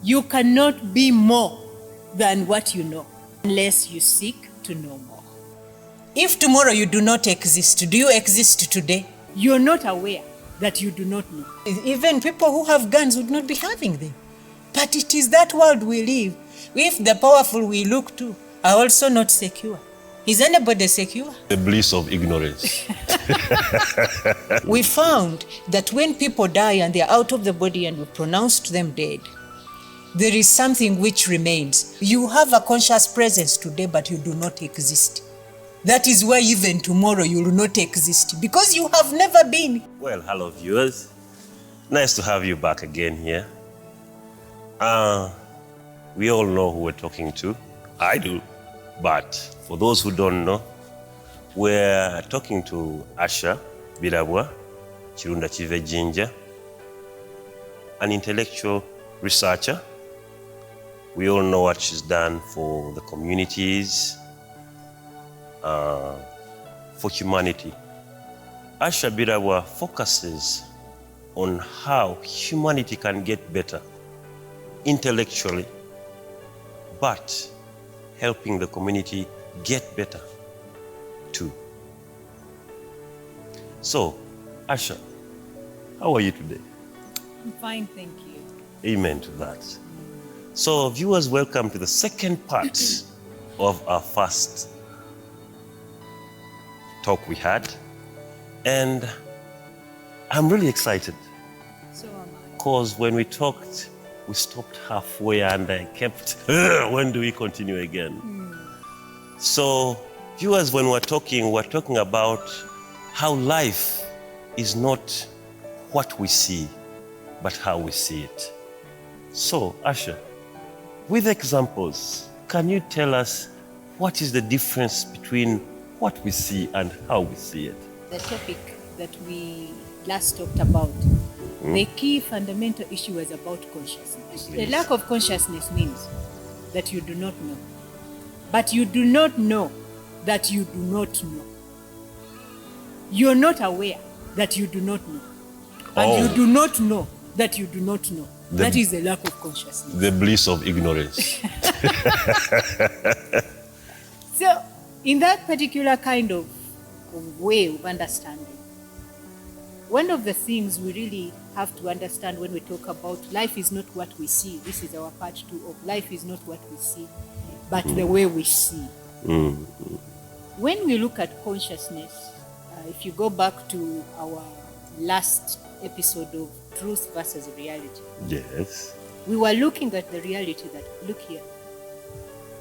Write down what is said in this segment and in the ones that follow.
You cannot be more than what you know unless you seek to know more. If tomorrow you do not exist, do you exist today? You're not aware that you do not know. Even people who have guns would not be having them. But it is that world we live. If the powerful we look to are also not secure. Is anybody secure? The bliss of ignorance. We found that when people die and they are out of the body and we pronounced them dead, there is something which remains. You have a conscious presence today, but you do not exist. That is why even tomorrow you will not exist, because you have never been. Well, hello viewers. Nice to have you back again here. We all know who we're talking to. I do. But for those who don't know, we're talking to Asha Birabwa Chirunda Chive Jinja, an intellectual researcher. We all know what she's done for the communities, for humanity. Asha Birabwa focuses on how humanity can get better intellectually, but helping the community get better too. So, Asha, how are you today? I'm fine, thank you. Amen to that. So, viewers, welcome to the second part of our first talk we had. And I'm really excited. So am I. Because when we talked, we stopped halfway and I kept, when do we continue again? So, viewers, when we're talking about how life is not what we see, but how we see it. So, Asha, with examples, can you tell us what is the difference between what we see and how we see it? The topic that we last talked about, the key fundamental issue was about consciousness. The lack of consciousness means that you do not know. But you do not know that you do not know. You're not aware that you do not know. And you do not know that you do not know. That is the lack of consciousness. The bliss of ignorance. So, in that particular kind of way of understanding, one of the things we really have to understand when we talk about life is not what we see. This is our part 2 of life is not what we see, but the way we see. When we look at consciousness, if you go back to our last episode of truth versus reality, Yes. we were looking at the reality that, look here,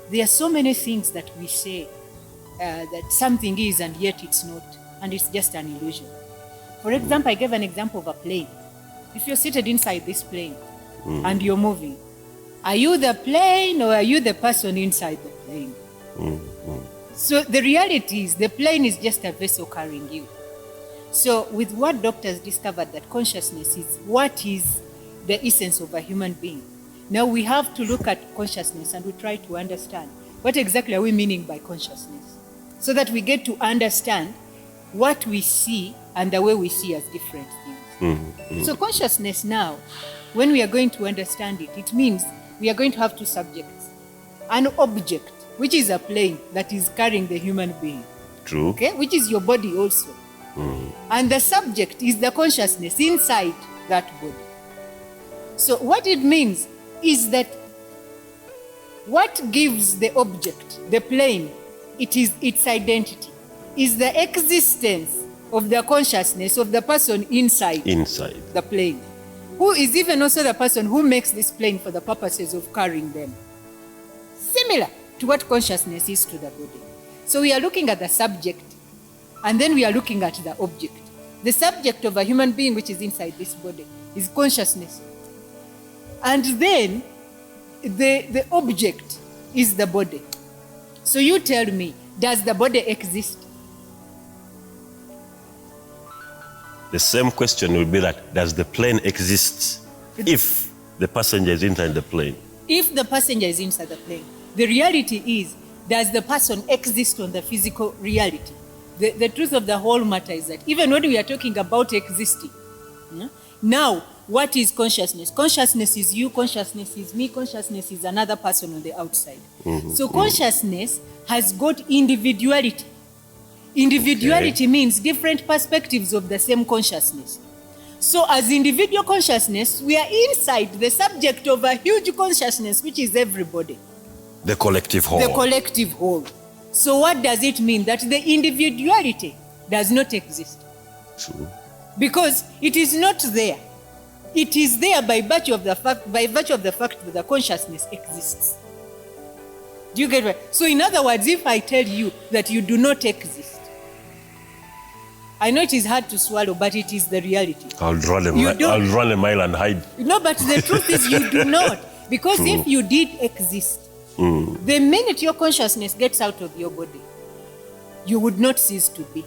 there are so many things that we say that something is and yet it's not, and it's just an illusion. For example, I gave an example of a plane. If you're seated inside this plane and you're moving, are you the plane or are you the person inside the plane? So the reality is the plane is just a vessel carrying you. So with what doctors discovered that consciousness is what is the essence of a human being. Now we have to look at consciousness and we try to understand what exactly are we meaning by consciousness, so that we get to understand what we see and the way we see as different things. So consciousness now, when we are going to understand it, it means we are going to have two subjects. An object, which is a plane that is carrying the human being. True. Okay, which is your body also. And the subject is the consciousness inside that body. So what it means is that what gives the object, the plane, it is its identity, is the existence of the consciousness of the person inside the plane, who is even also the person who makes this plane for the purposes of carrying them. Similar to what consciousness is to the body. So we are looking at the subject, and then we are looking at the object. The subject of a human being which is inside this body is consciousness. And then the object is the body. So you tell me, does the body exist? The same question will be that, does the plane exist if the passenger is inside the plane? If the passenger is inside the plane, the reality is, does the person exist on the physical reality? The truth of the whole matter is that even when we are talking about existing, now what is consciousness? Consciousness is you, consciousness is me, consciousness is another person on the outside. So consciousness has got individuality. Individuality means different perspectives of the same consciousness. So as individual consciousness, we are inside the subject of a huge consciousness, which is everybody. The collective whole. The collective whole. So what does it mean? That the individuality does not exist. True. Because it is not there. It is there by virtue of the fact that the consciousness exists. Do you get it? So in other words, if I tell you that you do not exist, I know it is hard to swallow, but it is the reality. I'll run a mile and hide. No, but the truth is you do not. Because if you did exist, the minute your consciousness gets out of your body, you would not cease to be.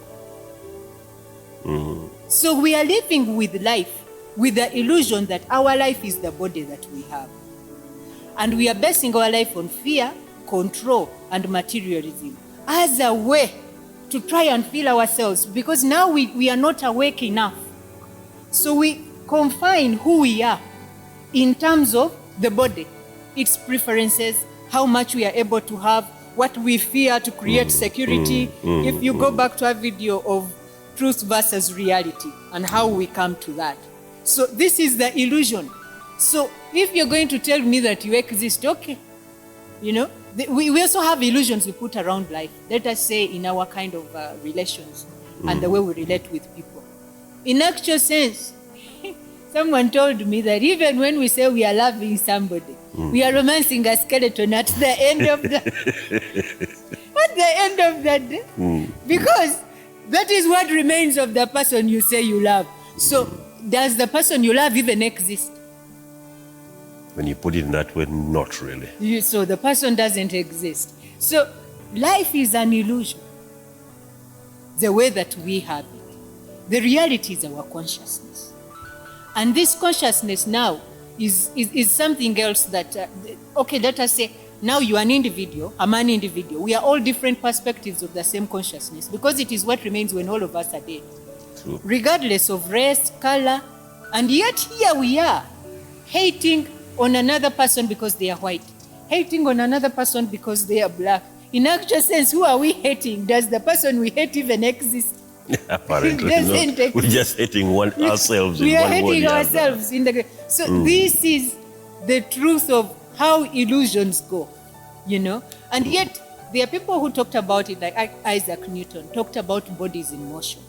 So we are living with life with the illusion that our life is the body that we have. And we are basing our life on fear, control, and materialism as a way to try and feel ourselves, because now we are not awake enough. So we confine who we are in terms of the body, its preferences, how much we are able to have, what we fear to create security. If you go back to a video of truth versus reality and how we come to that. So this is the illusion. So if you're going to tell me that you exist, okay, you know, we also have illusions we put around life. Let us say in our kind of relations and the way we relate with people. In actual sense, someone told me that even when we say we are loving somebody, we are romancing a skeleton at the end of the at the end of that day. Because that is what remains of the person you say you love. So does the person you love even exist? When you put it in that way, not really. So the person doesn't exist. So life is an illusion, the way that we have it. The reality is our consciousness. And this consciousness now is something else that, okay, let us say, now you are an individual, I'm an individual. We are all different perspectives of the same consciousness, because it is what remains when all of us are dead. True. Regardless of race, color, and yet here we are, hating on another person because they are white, hating on another person because they are black. In actual sense, who are we hating? Does the person we hate even exist? Apparently not. We're just hating ourselves. We are hating ourselves in the. So this is the truth of how illusions go, you know. And yet there are people who talked about it, like Isaac Newton talked about bodies in motion.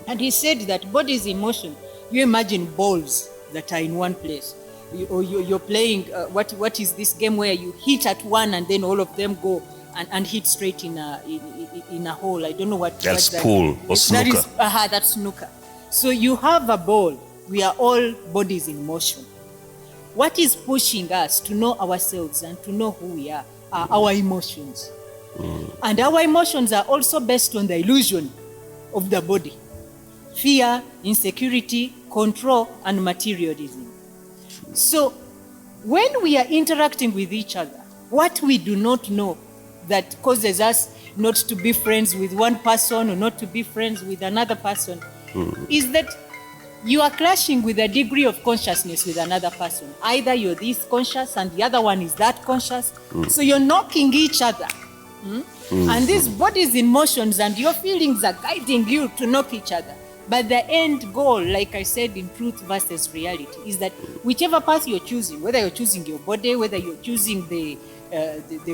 And he said that bodies in motion, you imagine balls that are in one place. You're playing, what is this game where you hit at one and then all of them go and hit straight in a hole. I don't know what that's pool or snooker. That's snooker. So you have a ball. We are all bodies in motion. What is pushing us to know ourselves and to know who we are our emotions. And our emotions are also based on the illusion of the body. Fear, insecurity, control, and materialism. So when we are interacting with each other, what we do not know that causes us not to be friends with one person or not to be friends with another person is that you are clashing with a degree of consciousness with another person. Either you're this conscious and the other one is that conscious. So you're knocking each other. And these bodies in motions and your feelings are guiding you to knock each other. But the end goal, like I said in truth versus reality, is that whichever path you're choosing, whether you're choosing your body, whether you're choosing the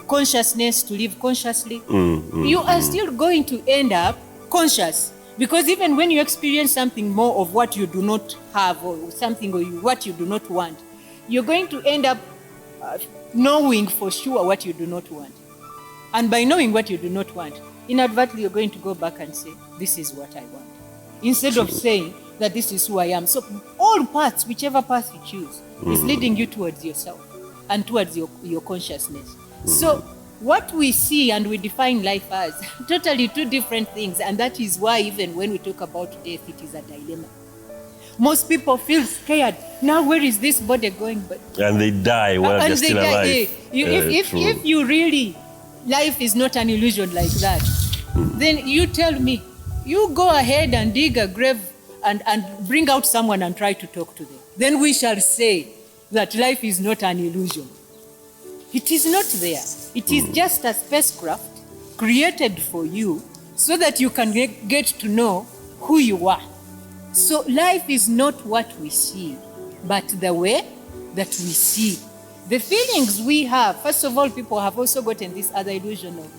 consciousness to live consciously, you are still going to end up conscious. Because even when you experience something more of what you do not have or something or what you do not want, you're going to end up knowing for sure what you do not want. And by knowing what you do not want, inadvertently you're going to go back and say, this is what I want. Instead of saying that this is who I am. So all paths, whichever path you choose, is leading you towards yourself and towards your consciousness. So what we see and we define life as totally two different things. And that is why even when we talk about death, it is a dilemma. Most people feel scared. Now where is this body going? And they die while they're still alive. If you really, life is not an illusion like that, then you tell me, you go ahead and dig a grave and bring out someone and try to talk to them. then we shall say that life is not an illusion. It is not there. It is just a spacecraft created for you so that you can get to know who you are. So life is not what we see, but the way that we see. The feelings we have, first of all, people have also gotten this other illusion of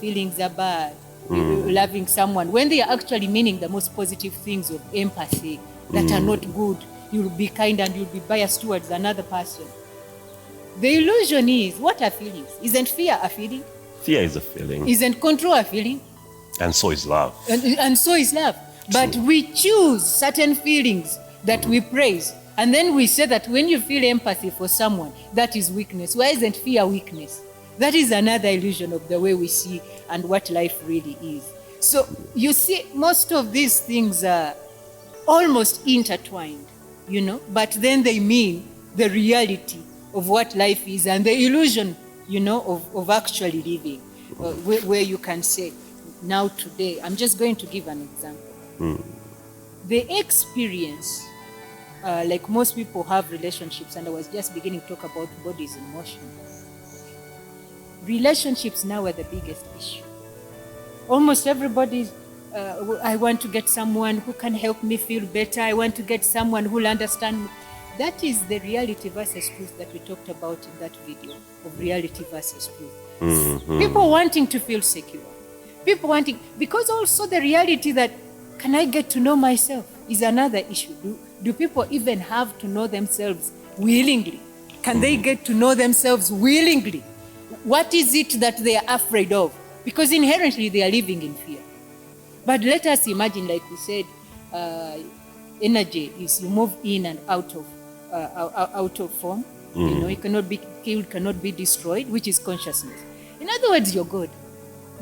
feelings are bad, loving someone, when they are actually meaning the most positive things of empathy that are not good. You'll be kind and you'll be biased towards another person. The illusion is, what are feelings? Isn't fear a feeling? Fear is a feeling. Isn't control a feeling? And so is love. And so is love. But we choose certain feelings that we praise. And then we say that when you feel empathy for someone, that is weakness. Why isn't fear weakness? That is another illusion of the way we see and what life really is. So you see, most of these things are almost intertwined, but then they mean the reality of what life is and the illusion, of actually living, where you can say, now today, I'm just going to give an example. The experience, like most people have relationships, and I was just beginning to talk about bodies in motion. Relationships now are the biggest issue. Almost everybody's, I want to get someone who can help me feel better. I want to get someone who will understand me. That is the reality versus truth that we talked about in that video of reality versus truth. People wanting to feel secure. People wanting, because also the reality that, can I get to know myself is another issue. Do people even have to know themselves willingly? Can they get to know themselves willingly? What is it that they are afraid of? Because inherently they are living in fear. But let us imagine, like we said, energy is you move in and out of form. It cannot be killed, cannot be destroyed, which is consciousness. In other words, you're God.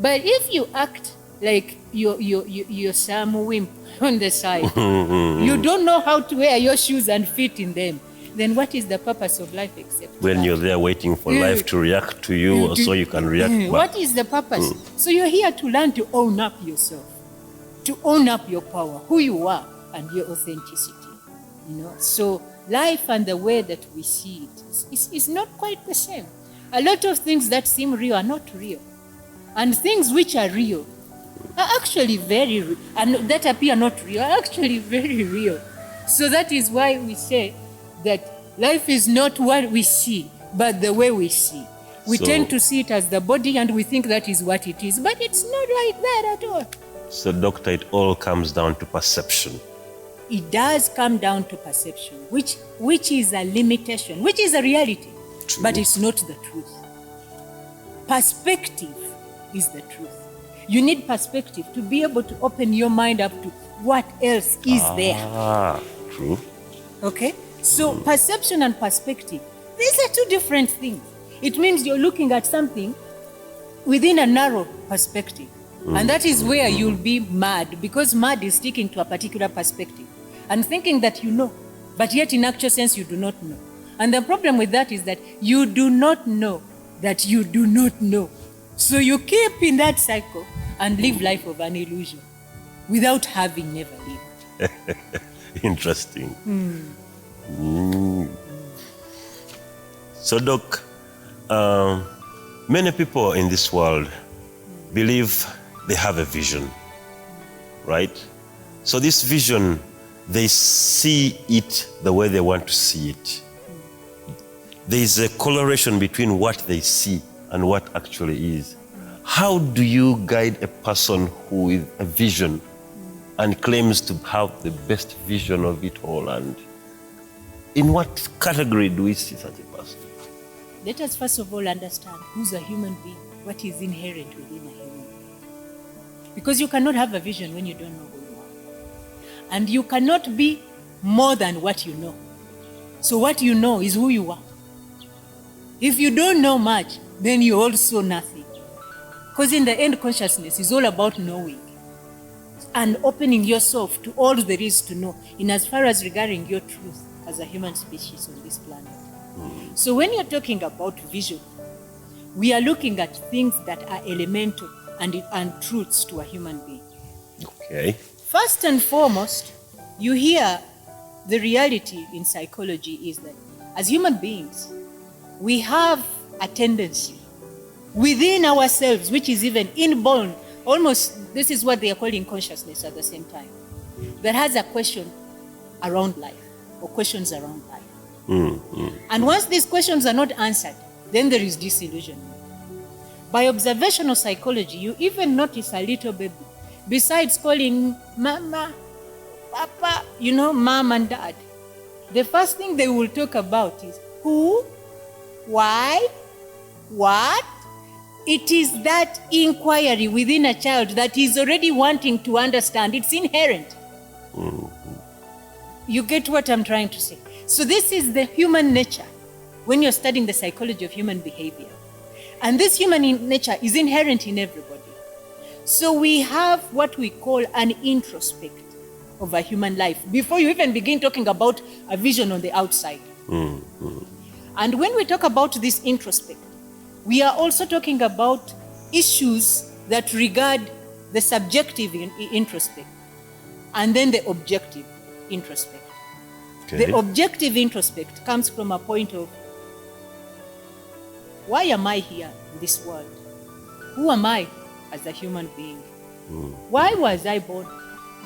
But if you act like you're some wimp on the side, you don't know how to wear your shoes and fit in them, then what is the purpose of life except when that? you're there waiting for life to react to you so you can react back? What is the purpose? So you're here to learn to own up yourself, to own up your power, who you are, and your authenticity. So life and the way that we see it is not quite the same. A lot of things that seem real are not real, and things which are real are actually very real, and that appear not real are actually very real. So that is why we say that life is not what we see, but the way we see. We tend to see it as the body, and we think that is what it is, but it's not like that at all. So, doctor, it all comes down to perception. It does come down to perception, which is a limitation, which is a reality. True. But it's not the truth. Perspective is the truth. You need perspective to be able to open your mind up to what else is there. True. Okay? So perception and perspective, these are two different things. It means you're looking at something within a narrow perspective. And that is where you'll be mad, because mad is sticking to a particular perspective and thinking that you know, but yet in actual sense you do not know. And the problem with that is that you do not know that you do not know. So you keep in that cycle and live life of an illusion without having never lived. Interesting. So, Doc, many people in this world believe they have a vision, right? So this vision, they see it the way they want to see it. There is a correlation between what they see and what actually is. How do you guide a person who with a vision and claims to have the best vision of it all? And in what category do we see such a person? Let us first of all understand who's a human being, what is inherent within a human being. Because you cannot have a vision when you don't know who you are. And you cannot be more than what you know. So what you know is who you are. If you don't know much, then you're also nothing. Because in the end, consciousness is all about knowing and opening yourself to all there is to know in as far as regarding your truth as a human species on this planet. So when you're talking about vision, we are looking at things that are elemental and truths to a human being. Okay. First and foremost, you hear the reality in psychology is that as human beings, we have a tendency within ourselves, which is even inborn, almost, this is what they are calling consciousness at the same time, that has a question around life, or questions around life. And once these questions are not answered, then there is disillusionment. By observational psychology, you even notice a little baby, besides calling mama, papa, mom and dad, the first thing they will talk about is who, why, what. It is that inquiry within a child that is already wanting to understand. It's inherent. You get what I'm trying to say? So this is the human nature when you're studying the psychology of human behavior. And this human nature is inherent in everybody. So we have what we call an introspect of a human life before you even begin talking about a vision on the outside. And when we talk about this introspect, we are also talking about issues that regard the subjective introspect and then the objective introspect. Okay. The objective introspect comes from a point of, why am I here in this world? Who am I as a human being? Why was I born?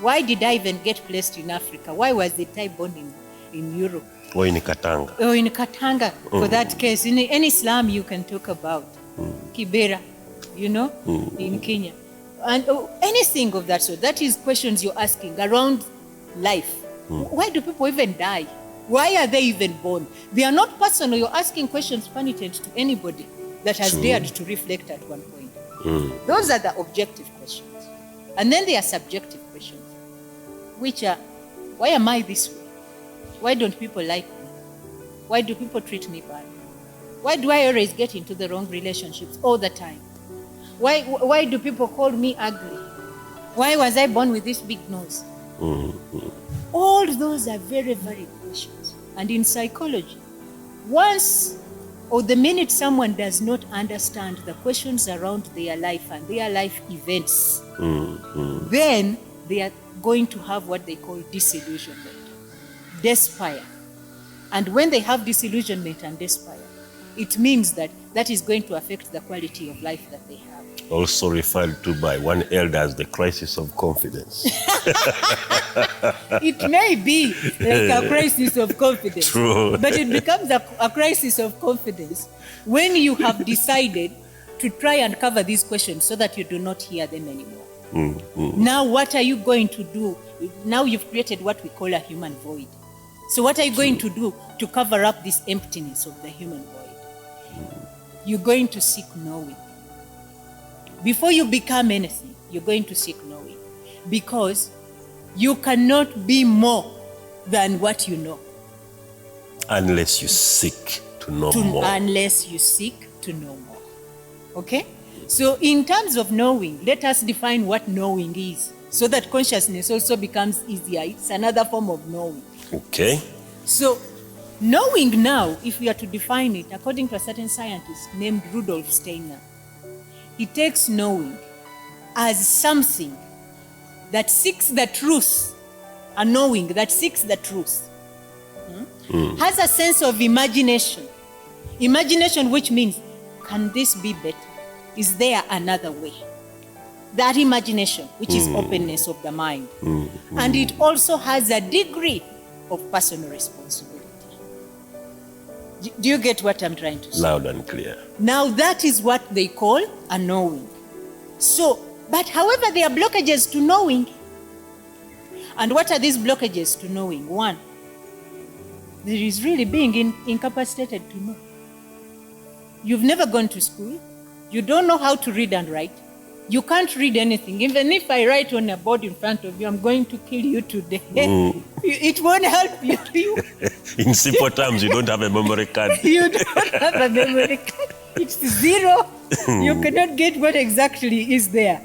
Why did I even get placed in Africa? Why was I born in Europe? Or in Katanga. Or in Katanga, for that case. In any slum you can talk about. Kibera, in Kenya. And anything of that sort. That is questions you're asking around life. Why do people even die? Why are they even born? They are not personal. You're asking questions pertinent to anybody that has dared to reflect at one point. Those are the objective questions. And then there are subjective questions, which are, why am I this way? Why don't people like me? Why do people treat me bad? Why do I always get into the wrong relationships all the time? Why do people call me ugly? Why was I born with this big nose? All those are very, very questions. And in psychology, once or the minute someone does not understand the questions around their life and their life events, then they are going to have what they call disillusionment, despair. And when they have disillusionment and despair, it means that that is going to affect the quality of life that they have. Also referred to by one elder as the crisis of confidence. It may be like a crisis of confidence. True. But it becomes a crisis of confidence when you have decided to try and cover these questions so that you do not hear them anymore. Now what are you going to do? Now you've created what we call a human void. So what are you going to do to cover up this emptiness of the human void? You're going to seek knowing. Before you become anything, you're going to seek knowing. Because you cannot be more than what you know. Unless you seek to know more. Unless you seek to know more. Okay? So in terms of knowing, let us define what knowing is, so that consciousness also becomes easier. It's another form of knowing. Okay. So knowing now, if we are to define it, according to a certain scientist named Rudolf Steiner, he takes knowing as something that seeks the truth, a knowing that seeks the truth, has a sense of imagination. Imagination, which means, can this be better? Is there another way? That imagination, which is openness of the mind. And it also has a degree of personal responsibility. Do you get what I'm trying to say? Loud and clear. Now that is what they call a knowing. So, but however, there are blockages to knowing. And what are these blockages to knowing? One, there is really being incapacitated to know. You've never gone to school. You don't know how to read and write. You can't read anything. Even if I write on a board in front of you, I'm going to kill you today. It won't help you. In simple terms, you don't have a memory card. You don't have a memory card. It's zero. You cannot get what exactly is there.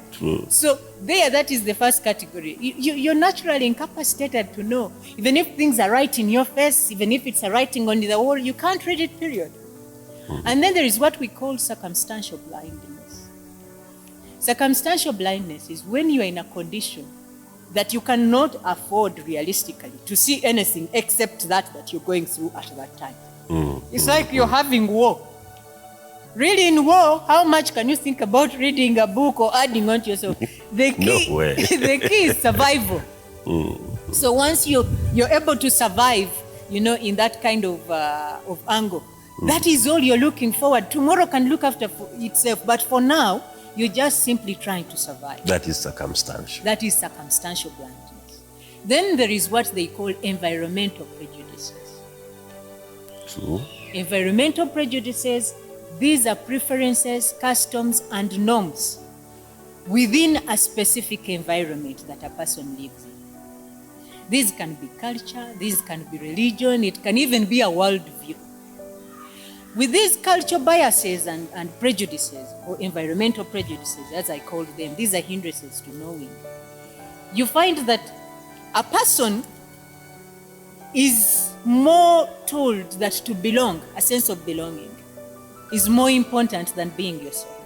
So that is the first category. You're naturally incapacitated to know. Even if things are right in your face, even if it's a writing on the wall, you can't read it, period. And then there is what we call circumstantial blindness. Circumstantial blindness is when you are in a condition that you cannot afford realistically to see anything except that you're going through at that time. It's like you're having war. Really, in war, how much can you think about reading a book or adding on to yourself? The key, No way. the key is survival. So once you're able to survive, in that kind of angle, that is all you're looking forward. Tomorrow can look after itself, but for now, you're just simply trying to survive. That is circumstantial. That is circumstantial blindness. Then there is what they call environmental prejudices. True. Environmental prejudices, these are preferences, customs, and norms within a specific environment that a person lives in. These can be culture, these can be religion, it can even be a worldview. With these cultural biases and prejudices, or environmental prejudices, as I call them, these are hindrances to knowing. You find that a person is more told that to belong, a sense of belonging, is more important than being yourself.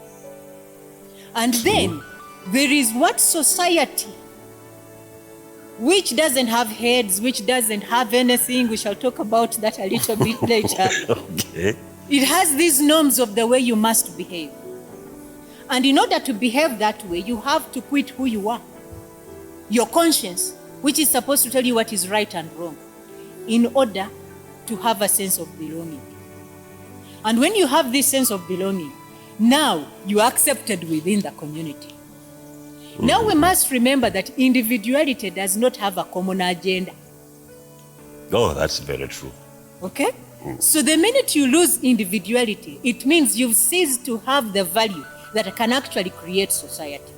And then there is what society, which doesn't have heads, which doesn't have anything, we shall talk about that a little bit later. Okay. It has these norms of the way you must behave. And in order to behave that way, you have to quit who you are. Your conscience, which is supposed to tell you what is right and wrong, in order to have a sense of belonging. And when you have this sense of belonging, now you are accepted within the community. Now we must remember that individuality does not have a common agenda. Oh, that's very true. Okay? So the minute you lose individuality, it means you've ceased to have the value that can actually create society.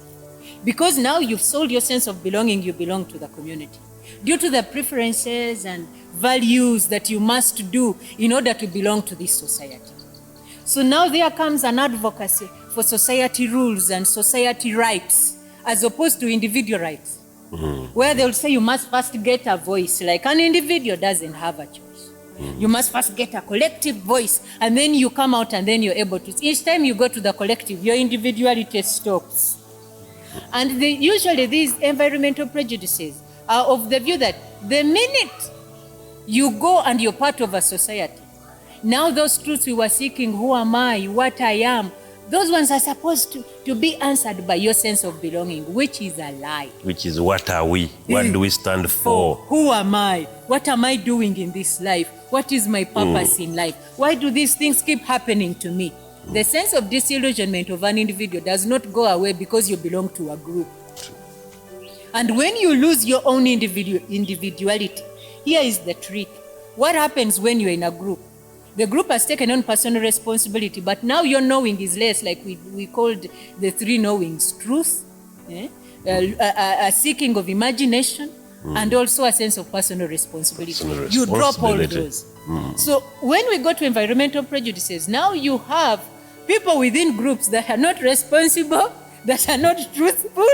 Because now you've sold your sense of belonging, you belong to the community. Due to the preferences and values that you must do in order to belong to this society. So now there comes an advocacy for society rules and society rights as opposed to individual rights. Where they'll say you must first get a voice, like an individual doesn't have a choice. You must first get a collective voice, and then you come out and then you're able to. Each time you go to the collective, your individuality stops. And usually these environmental prejudices are of the view that the minute you go and you're part of a society, now those truths we were seeking, who am I, what I am, those ones are supposed to be answered by your sense of belonging, which is a lie. Which is, what are we? What do we stand for? Who am I? What am I doing in this life? What is my purpose in life? Why do these things keep happening to me? The sense of disillusionment of an individual does not go away because you belong to a group. And when you lose your own individuality, here is the trick. What happens when you're in a group? The group has taken on personal responsibility, but now your knowing is less, like we called the three knowings: truth, a seeking of imagination, and also a sense of personal responsibility. You drop all those. So when we go to environmental prejudices, now you have people within groups that are not responsible, that are not truthful,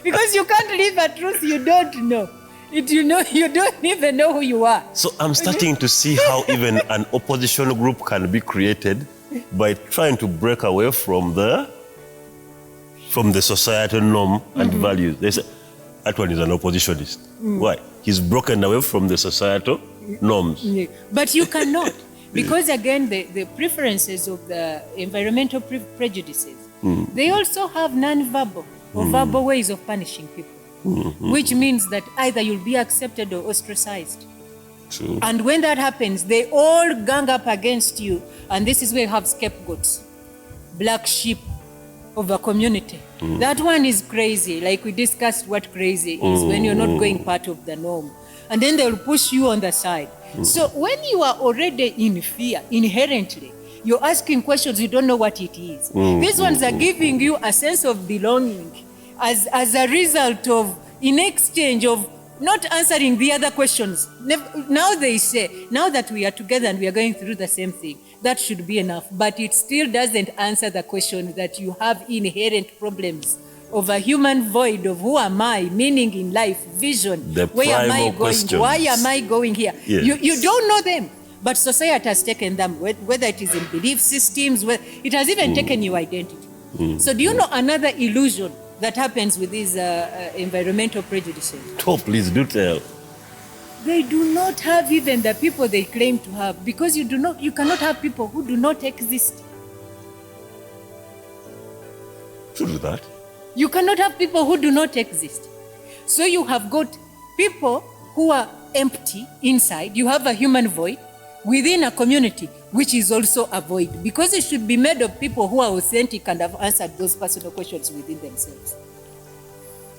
because you can't live a truth you don't know. You don't even know who you are. So I'm starting to see how even an opposition group can be created by trying to break away from the societal norm and values. They say, that one is an oppositionist. Why? He's broken away from the societal norms. But you cannot. Because again, the preferences of the environmental prejudices, they also have non-verbal or verbal ways of punishing people. Which means that either you'll be accepted or ostracized. True. And when that happens, they all gang up against you. And this is where you have scapegoats, black sheep of a community. That one is crazy. Like we discussed what crazy is when you're not going part of the norm. And then they'll push you on the side. So when you are already in fear, inherently, you're asking questions, you don't know what it is. These ones are giving you a sense of belonging as a result of, in exchange of not answering the other questions. Now they say, now that we are together and we are going through the same thing, that should be enough. But it still doesn't answer the question that you have inherent problems of a human void of who am I, meaning in life, vision, The where am I primal going, questions. why am I going here? Yes. You don't know them, but society has taken them, whether it is in belief systems, it has even taken your identity. So do you know another illusion that happens with these environmental prejudices. Oh, please do tell. They do not have even the people they claim to have, because you cannot have people who do not exist. To do that. You cannot have people who do not exist. So you have got people who are empty inside. You have a human void within a community, which is also a void, because it should be made of people who are authentic and have answered those personal questions within themselves.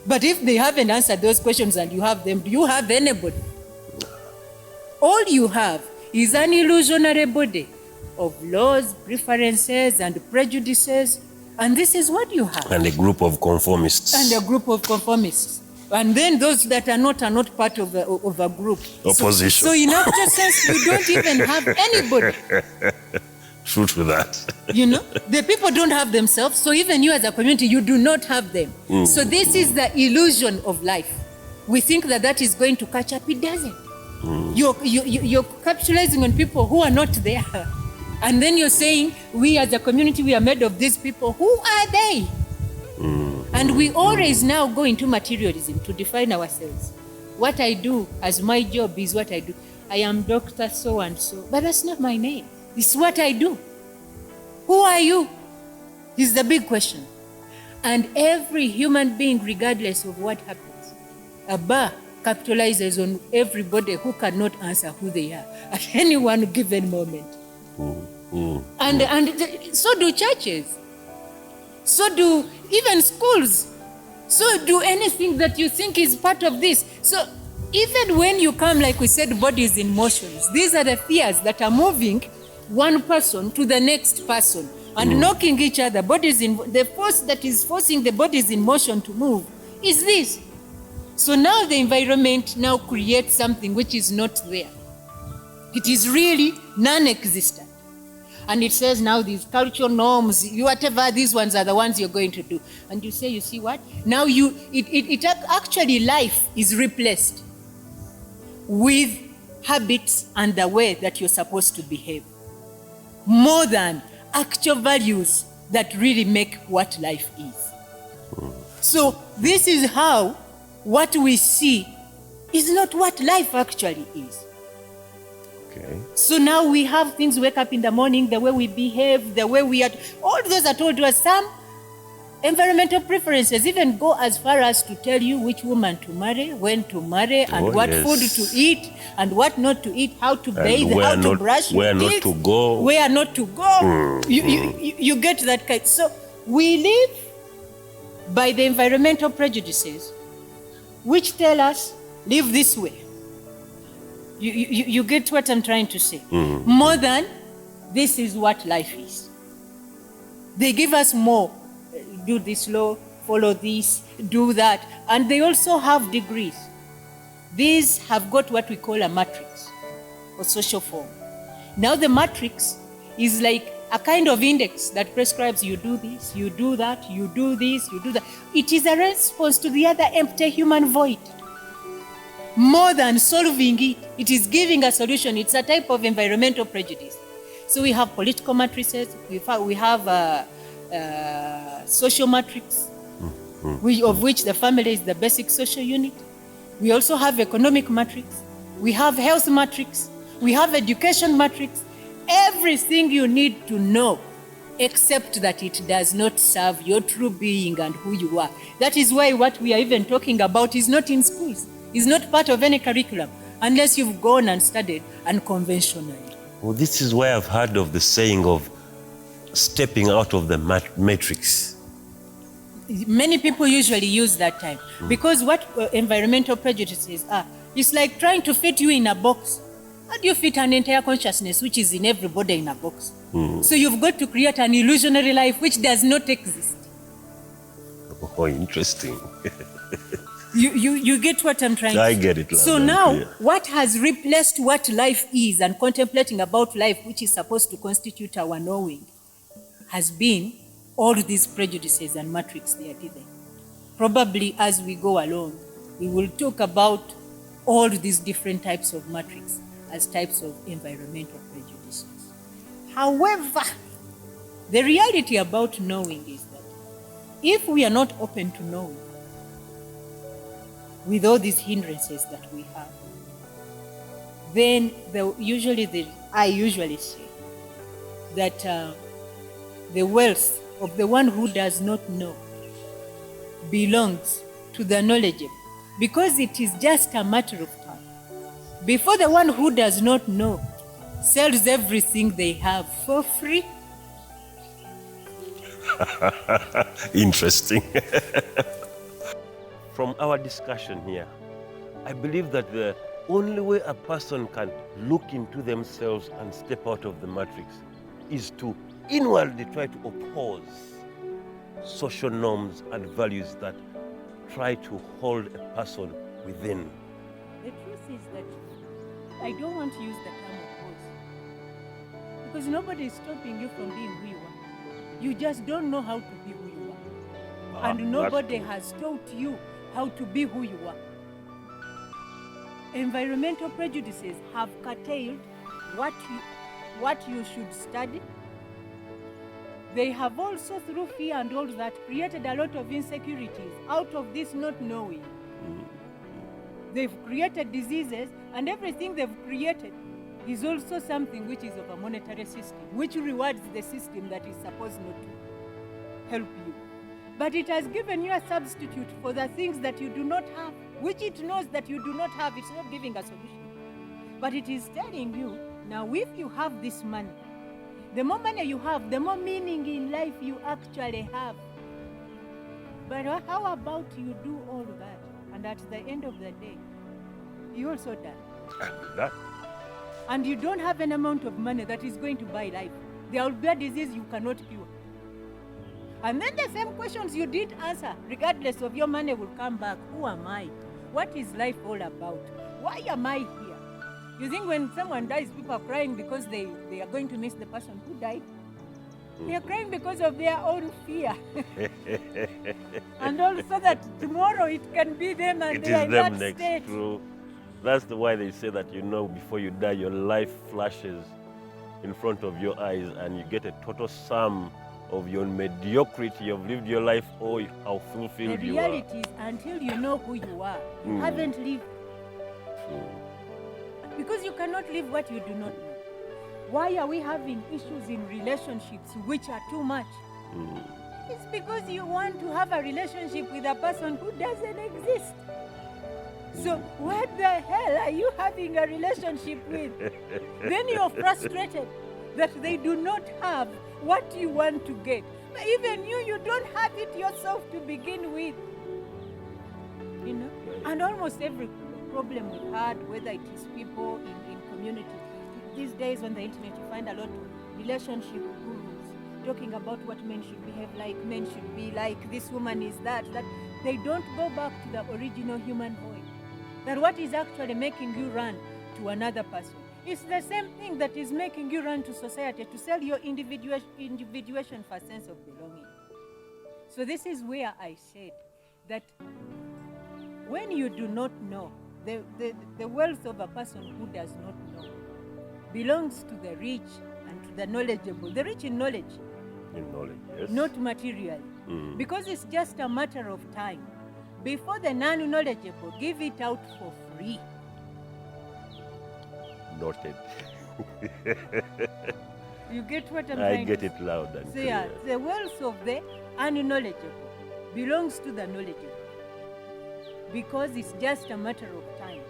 But if they haven't answered those questions and you have them, do you have anybody? All you have is an illusionary body of laws, preferences, and prejudices, and this is what you have. And a group of conformists. And a group of conformists. And then those that are not part of a group. Opposition. So in actual sense, you don't even have anybody. True to that. You know, the people don't have themselves, so even you as a community, you do not have them. So this is the illusion of life. We think that that is going to catch up, it doesn't. You're capitalizing on people who are not there. And then you're saying, we as a community, we are made of these people. Who are they? And we always now go into materialism to define ourselves. What I do as my job is what I do. I am Dr. So-and-so, but that's not my name. This is what I do. Who are you? This is the big question. And every human being, regardless of what happens, a bar capitalizes on everybody who cannot answer who they are at any one given moment. And so do churches. So do even schools. So do anything that you think is part of this. So even when you come, like we said, bodies in motions, these are the fears that are moving one person to the next person and knocking each other. The force that is forcing the bodies in motion to move is this. So now the environment now creates something which is not there. It is really non-existent. And it says now these cultural norms, whatever, these ones are the ones you're going to do. And you say, you see what? Now actually life is replaced with habits and the way that you're supposed to behave, more than actual values that really make what life is. So this is how what we see is not what life actually is. Okay. So now we have things, wake up in the morning, the way we behave, the way we are, all those are told to us. Some environmental preferences even go as far as to tell you which woman to marry, when to marry, and what food to eat, and what not to eat, how to bathe, how to brush your teeth, where not to go. Where not to go. You get that kind. So we live by the environmental prejudices, which tell us, live this way. You get what I'm trying to say? More than this is what life is. They give us more. Do this law, follow this, do that. And they also have degrees. These have got what we call a matrix or social form. Now the matrix is like a kind of index that prescribes you do this, you do that, you do this, you do that. It is a response to the other empty human void. More than solving it, it is giving a solution. It's a type of environmental prejudice. So we have political matrices, we have social matrix, of which the family is the basic social unit. We also have economic matrix, we have health matrix, we have education matrix. Everything you need to know, except that it does not serve your true being and who you are. That is why what we are even talking about is not in schools. Is not part of any curriculum unless you've gone and studied unconventionally. Well, this is why I've heard of the saying of stepping out of the matrix. Many people usually use that time because what environmental prejudices are, it's like trying to fit you in a box. How do you fit an entire consciousness which is in everybody in a box? So you've got to create an illusionary life which does not exist. Oh, interesting. You get what I'm trying to say? I get it. So now, what has replaced what life is and contemplating about life, which is supposed to constitute our knowing, has been all these prejudices and matrix they are given. Probably as we go along, we will talk about all these different types of matrix as types of environmental prejudices. However, the reality about knowing is that if we are not open to knowing, with all these hindrances that we have, then I usually say that the wealth of the one who does not know belongs to the knowledgeable, because it is just a matter of time before the one who does not know sells everything they have for free. Interesting. From our discussion here, I believe that the only way a person can look into themselves and step out of the matrix is to inwardly try to oppose social norms and values that try to hold a person within. The truth is that I don't want to use the term oppose, because nobody is stopping you from being who you are. You just don't know how to be who you are. And nobody has taught you how to be who you are. Environmental prejudices have curtailed what you should study. They have also, through fear and all that, created a lot of insecurities out of this not knowing. They've created diseases, and everything they've created is also something which is of a monetary system, which rewards the system that is supposed not to help you. But it has given you a substitute for the things that you do not have, which it knows that you do not have. It's not giving a solution. But it is telling you, now if you have this money, the more money you have, the more meaning in life you actually have. But how about you do all that, and at the end of the day, you also die? That? And you don't have an amount of money that is going to buy life. There will be a disease you cannot cure. And then the same questions you did answer, regardless of your money, will come back. Who am I? What is life all about? Why am I here? You think when someone dies, people are crying because they are going to miss the person who died? They are crying because of their own fear. And also that tomorrow it can be them and they are in that state. True. That's why they say that, before you die, your life flashes in front of your eyes and you get a total sum of your mediocrity. You've lived your life, how fulfilled you are. The reality is, until you know who you are, you haven't lived. True. Because you cannot live what you do not know. Why are we having issues in relationships which are too much? It's because you want to have a relationship with a person who doesn't exist. So what the hell are you having a relationship with? Then you're frustrated that they do not have what you want to get. But even you don't have it yourself to begin with. And almost every problem we've had, whether it is people in community, these days on the internet you find a lot of relationship gurus talking about what men should behave like, men should be like, this woman is that they don't go back to the original human voice. That what is actually making you run to another person. It's the same thing that is making you run to society, to sell your individuation for a sense of belonging. So this is where I said that when you do not know, the wealth of a person who does not know belongs to the rich and to the knowledgeable. The rich in knowledge. In knowledge, yes. Not materially. Because it's just a matter of time. Before the non-knowledgeable give it out for free. Noted. You get what I'm I saying? get it loud and clear. Yeah, the wealth of the unknowledgeable belongs to the knowledgeable. Because it's just a matter of time.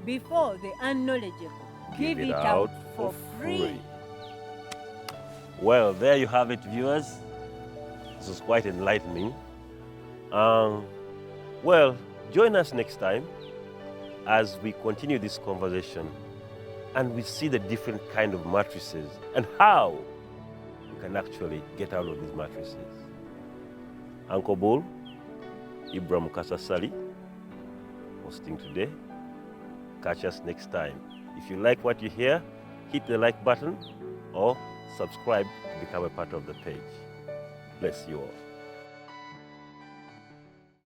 Before the unknowledgeable give it out for free. Well, there you have it, viewers. This was quite enlightening. Well, join us next time as we continue this conversation and we see the different kind of matrices and how we can actually get out of these matrices. Uncle Bull, Ibram Kasasali, hosting today. Catch us next time. If you like what you hear, hit the like button or subscribe to become a part of the page. Bless you all.